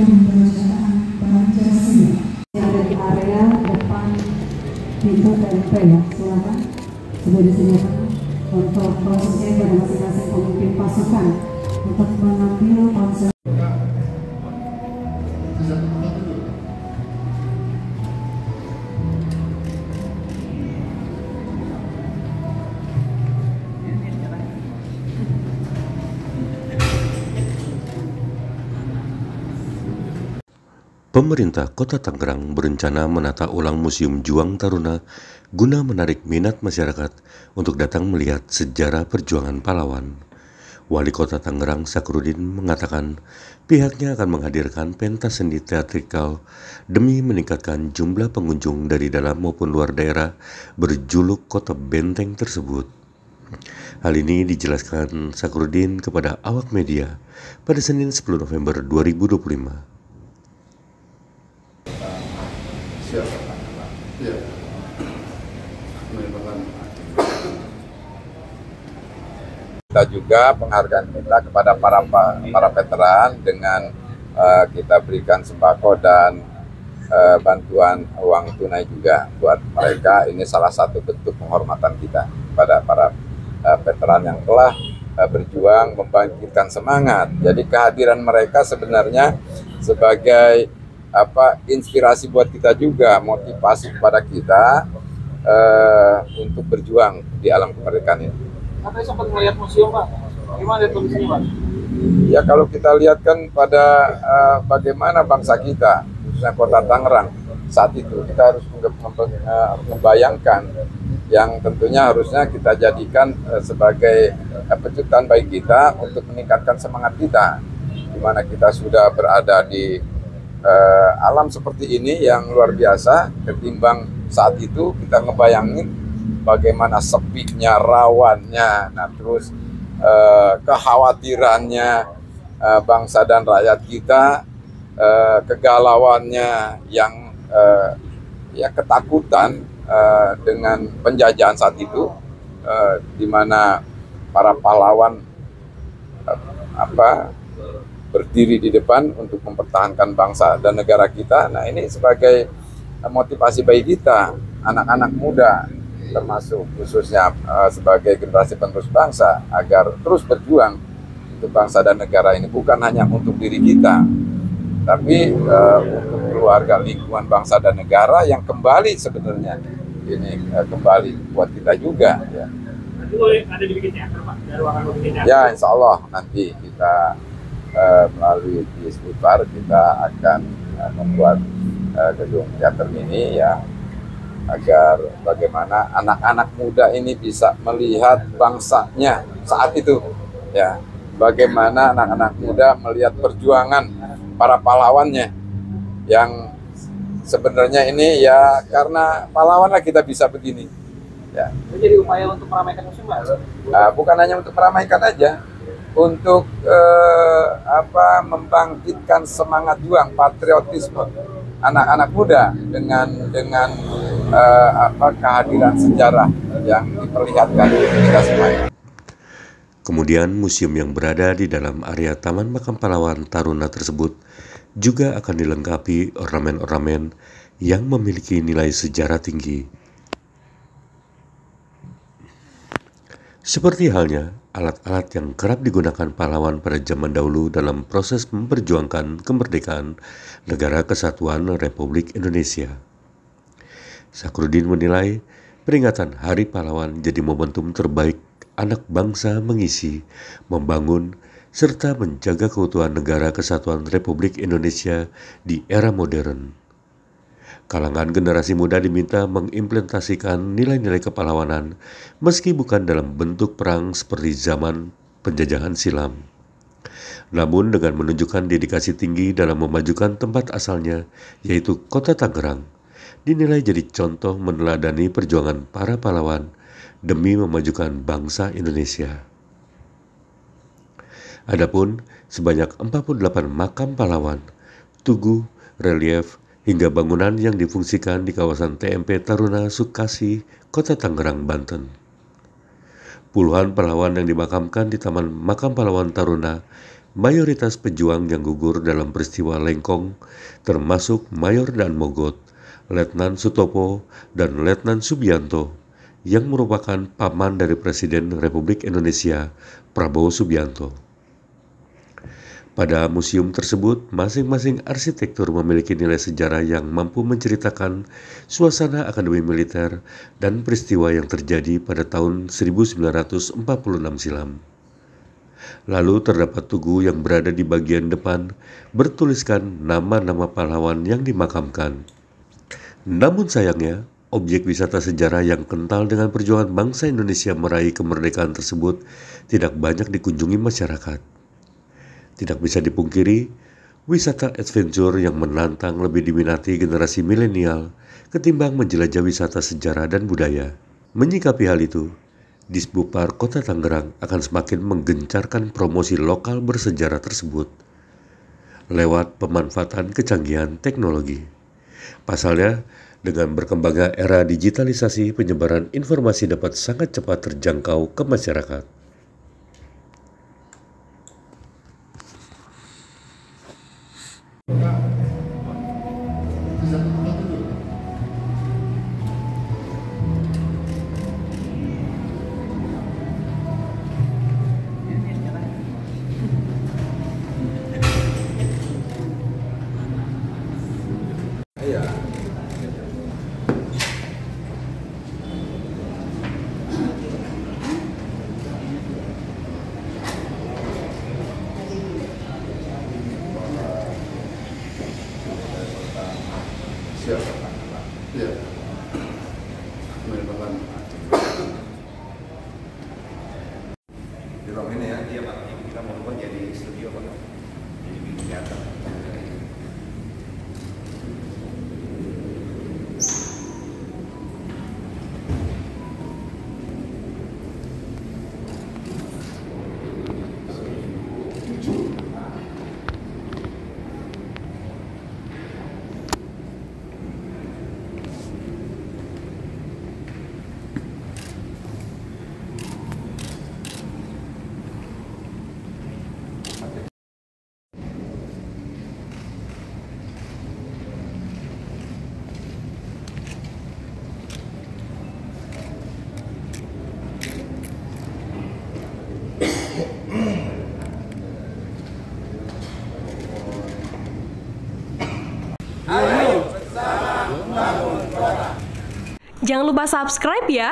pembelajaran Pancasila yang ada di area depan pintu TMP ya, silakan sudah disediakan untuk prosesnya pada masing-masing pemimpin pasukan untuk mengambil ponsel. Pemerintah Kota Tangerang berencana menata ulang Museum Juang Taruna guna menarik minat masyarakat untuk datang melihat sejarah perjuangan pahlawan. Wali Kota Tangerang Sakrudin mengatakan pihaknya akan menghadirkan pentas seni teatrikal demi meningkatkan jumlah pengunjung dari dalam maupun luar daerah berjuluk Kota Benteng tersebut. Hal ini dijelaskan Sakrudin kepada awak media pada Senin 10 November 2025. Kita juga penghargaan kita kepada para veteran dengan kita berikan sembako dan bantuan uang tunai juga buat mereka. Ini salah satu bentuk penghormatan kita kepada para veteran yang telah berjuang membangkitkan semangat. Jadi kehadiran mereka sebenarnya sebagai inspirasi buat kita juga, motivasi kepada kita untuk berjuang di alam kemerdekaan ini. Katanya sempat melihat museum, Pak. Gimana lihat kondisinya, Pak? Ya kalau kita lihat kan pada bagaimana bangsa kita, khususnya Kota Tangerang saat itu, kita harus membayangkan yang tentunya harusnya kita jadikan sebagai penciptaan bagi kita untuk meningkatkan semangat kita, di mana kita sudah berada di alam seperti ini yang luar biasa ketimbang saat itu kita ngebayangin bagaimana sepinya, rawannya, nah terus kekhawatirannya bangsa dan rakyat kita, kegalauannya yang ya ketakutan dengan penjajahan saat itu, di mana para pahlawan berdiri di depan untuk mempertahankan bangsa dan negara kita. Nah ini sebagai motivasi bagi kita, anak-anak muda, termasuk khususnya sebagai generasi penerus bangsa, agar terus berjuang untuk bangsa dan negara ini, bukan hanya untuk diri kita, tapi untuk keluarga, lingkungan bangsa dan negara yang kembali sebenarnya ini kembali buat kita juga. Ya. Nanti boleh ada dibikin teater, Pak? Ada ruangan bikin teater? Ya, insya Allah nanti kita melalui Disputar kita akan membuat gedung teater ini ya, agar bagaimana anak-anak muda ini bisa melihat bangsanya saat itu ya, bagaimana anak-anak muda melihat perjuangan para pahlawannya yang sebenarnya ini ya karena pahlawanlah kita bisa begini ya. Jadi upaya untuk meramaikan museum, Pak? Bukan hanya untuk meramaikan aja, untuk membangkitkan semangat juang, patriotisme anak-anak muda dengan kehadiran sejarah yang diperlihatkan kita semuanya. Kemudian museum yang berada di dalam area Taman Makam Pahlawan Taruna tersebut juga akan dilengkapi ornamen-ornamen yang memiliki nilai sejarah tinggi. Seperti halnya alat-alat yang kerap digunakan pahlawan pada zaman dahulu dalam proses memperjuangkan kemerdekaan Negara Kesatuan Republik Indonesia. Sakrudin menilai peringatan Hari Pahlawan jadi momentum terbaik anak bangsa mengisi, membangun, serta menjaga keutuhan Negara Kesatuan Republik Indonesia di era modern. Kalangan generasi muda diminta mengimplementasikan nilai-nilai kepahlawanan meski bukan dalam bentuk perang seperti zaman penjajahan silam, namun dengan menunjukkan dedikasi tinggi dalam memajukan tempat asalnya, yaitu Kota Tangerang, dinilai jadi contoh meneladani perjuangan para pahlawan demi memajukan bangsa Indonesia. Adapun sebanyak 48 makam pahlawan, tugu, relief, hingga bangunan yang difungsikan di kawasan TMP Taruna Sukasi, Kota Tangerang, Banten. Puluhan pahlawan yang dimakamkan di Taman Makam Pahlawan Taruna mayoritas pejuang yang gugur dalam peristiwa Lengkong, termasuk Mayor Dan Mogot, Letnan Sutopo, dan Letnan Subianto, yang merupakan paman dari Presiden Republik Indonesia, Prabowo Subianto. Pada museum tersebut, masing-masing arsitektur memiliki nilai sejarah yang mampu menceritakan suasana akademi militer dan peristiwa yang terjadi pada tahun 1946 silam. Lalu terdapat tugu yang berada di bagian depan bertuliskan nama-nama pahlawan yang dimakamkan. Namun sayangnya, objek wisata sejarah yang kental dengan perjuangan bangsa Indonesia meraih kemerdekaan tersebut tidak banyak dikunjungi masyarakat. Tidak bisa dipungkiri, wisata adventure yang menantang lebih diminati generasi milenial ketimbang menjelajah wisata sejarah dan budaya. Menyikapi hal itu, Disbupar Kota Tangerang akan semakin menggencarkan promosi lokal bersejarah tersebut lewat pemanfaatan kecanggihan teknologi. Pasalnya, dengan berkembangnya era digitalisasi, penyebaran informasi dapat sangat cepat terjangkau ke masyarakat. Iya. Di ruang ini ya? Iya Pak, kita mau buat jadi studio Pak. Jadi bikin teater. Jangan lupa subscribe ya.